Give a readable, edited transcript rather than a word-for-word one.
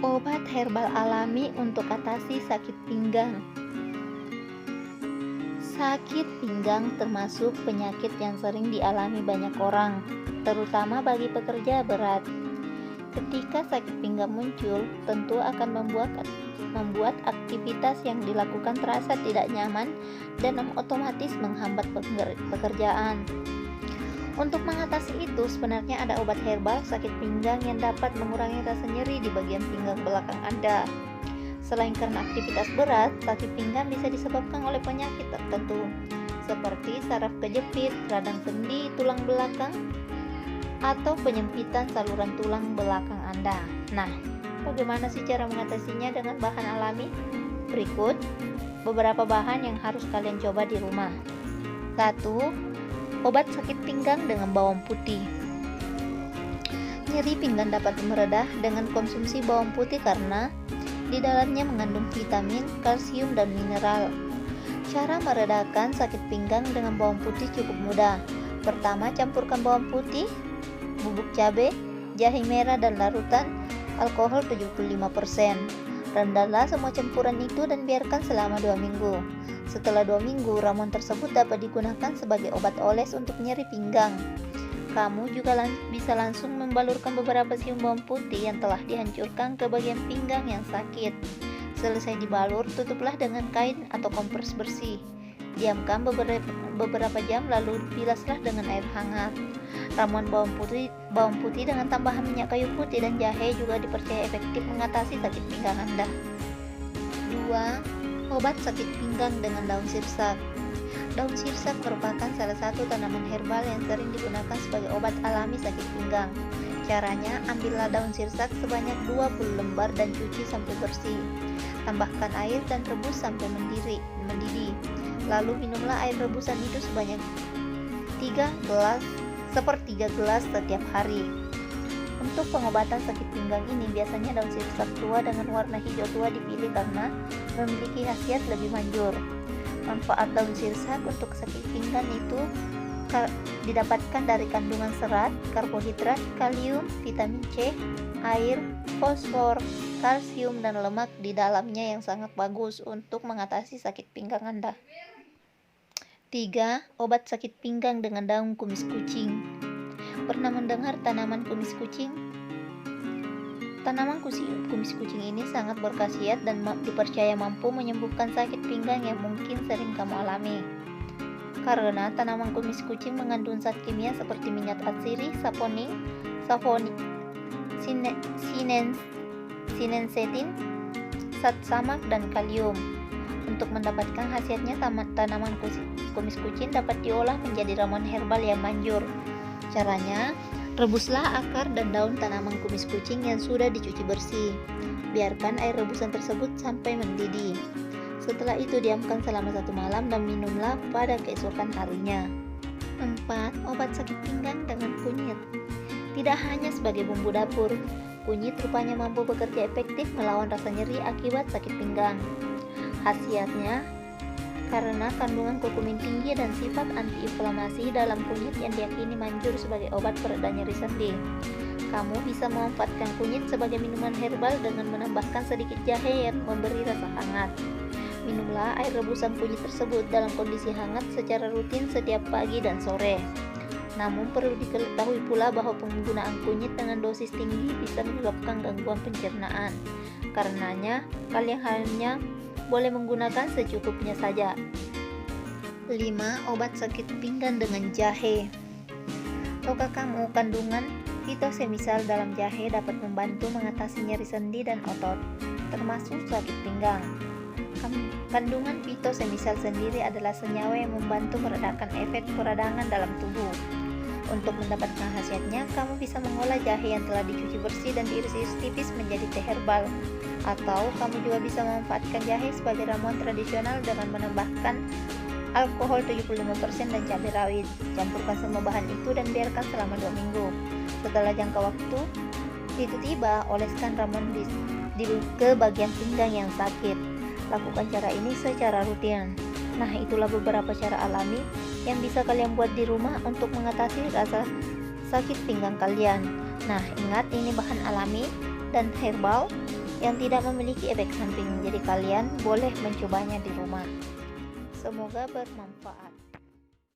Obat herbal alami untuk atasi sakit pinggang. Sakit pinggang termasuk penyakit yang sering dialami banyak orang, terutama bagi pekerja berat. Ketika sakit pinggang muncul, tentu akan membuat aktivitas yang dilakukan terasa tidak nyaman dan otomatis menghambat pekerjaan. Untuk mengatasi itu, sebenarnya ada obat herbal sakit pinggang yang dapat mengurangi rasa nyeri di bagian pinggang belakang Anda. Selain karena aktivitas berat, sakit pinggang bisa disebabkan oleh penyakit tertentu, seperti saraf kejepit, radang sendi tulang belakang, atau penyempitan saluran tulang belakang Anda. Nah, bagaimana sih cara mengatasinya dengan bahan alami? Berikut beberapa bahan yang harus kalian coba di rumah. 1. Obat sakit pinggang dengan bawang putih. Nyeri pinggang dapat meredah dengan konsumsi bawang putih karena di dalamnya mengandung vitamin, kalsium, dan mineral. Cara meredakan sakit pinggang dengan bawang putih cukup mudah. Pertama, campurkan bawang putih, bubuk cabai, jahe merah, dan larutan alkohol 75%. Rendahlah semua campuran itu dan biarkan selama 2 minggu. Setelah 2 minggu, ramuan tersebut dapat digunakan sebagai obat oles untuk nyeri pinggang. Kamu juga bisa langsung membalurkan beberapa siung bawang putih yang telah dihancurkan ke bagian pinggang yang sakit. Selesai dibalur, tutuplah dengan kain atau kompres bersih. Diamkan beberapa jam lalu bilaslah dengan air hangat. Ramuan bawang putih dengan tambahan minyak kayu putih dan jahe juga dipercaya efektif mengatasi sakit pinggang Anda. 2. Obat sakit pinggang dengan daun sirsak. Daun sirsak merupakan salah satu tanaman herbal yang sering digunakan sebagai obat alami sakit pinggang. Caranya, ambillah daun sirsak sebanyak 20 lembar dan cuci sampai bersih. Tambahkan air dan rebus sampai mendidih. Lalu minumlah air rebusan itu sebanyak 1/3 gelas setiap hari. Untuk pengobatan sakit pinggang ini biasanya daun sirsak tua dengan warna hijau tua dipilih karena memiliki khasiat lebih manjur. Manfaat daun sirsak untuk sakit pinggang itu didapatkan dari kandungan serat, karbohidrat, kalium, vitamin C, air, fosfor, kalsium, dan lemak di dalamnya yang sangat bagus untuk mengatasi sakit pinggang Anda. 3. Obat sakit pinggang dengan daun kumis kucing. Pernah mendengar tanaman kumis kucing? Tanaman kumis kucing ini sangat berkhasiat dan dipercaya mampu menyembuhkan sakit pinggang yang mungkin sering kamu alami. Karena tanaman kumis kucing mengandung zat kimia seperti minyak atsiri, saponin, sinensetin, zat samak, dan kalium. Untuk mendapatkan khasiatnya, tanaman kumis kucing dapat diolah menjadi ramuan herbal yang manjur. Caranya, rebuslah akar dan daun tanaman kumis kucing yang sudah dicuci bersih. Biarkan air rebusan tersebut sampai mendidih. Setelah itu diamkan selama 1 malam dan minumlah pada keesokan harinya. 4. Obat sakit pinggang dengan kunyit. Tidak hanya sebagai bumbu dapur, kunyit rupanya mampu bekerja efektif melawan rasa nyeri akibat sakit pinggang. Khasiatnya, karena kandungan kurkumin tinggi dan sifat antiinflamasi dalam kunyit yang diyakini manjur sebagai obat pereda nyeri sendi. Kamu bisa memanfaatkan kunyit sebagai minuman herbal dengan menambahkan sedikit jahe yang memberi rasa hangat. Minumlah air rebusan kunyit tersebut dalam kondisi hangat secara rutin setiap pagi dan sore. Namun perlu diketahui pula bahwa penggunaan kunyit dengan dosis tinggi bisa menyebabkan gangguan pencernaan. Karenanya, kalian hanya boleh menggunakan secukupnya saja. 5. Obat sakit pinggang dengan jahe. Tahukah kamu kandungan fitosemisal dalam jahe dapat membantu mengatasi nyeri sendi dan otot, termasuk sakit pinggang. Kandungan fitosemisal sendiri adalah senyawa yang membantu meredakan efek peradangan dalam tubuh. Untuk mendapatkan khasiatnya, kamu bisa mengolah jahe yang telah dicuci bersih dan diiris-iris tipis menjadi teh herbal. Atau kamu juga bisa memanfaatkan jahe sebagai ramuan tradisional dengan menambahkan alkohol 75% dan cabai rawit. Campurkan semua bahan itu dan biarkan selama 2 minggu. Setelah jangka waktu itu tiba, oleskan ramuan ke bagian pinggang yang sakit. Lakukan cara ini secara rutin. Nah, itulah beberapa cara alami yang bisa kalian buat di rumah untuk mengatasi rasa sakit pinggang kalian. Nah, ingat ini bahan alami dan herbal. yang tidak memiliki efek samping. Jadi kalian boleh mencobanya di rumah. Semoga bermanfaat.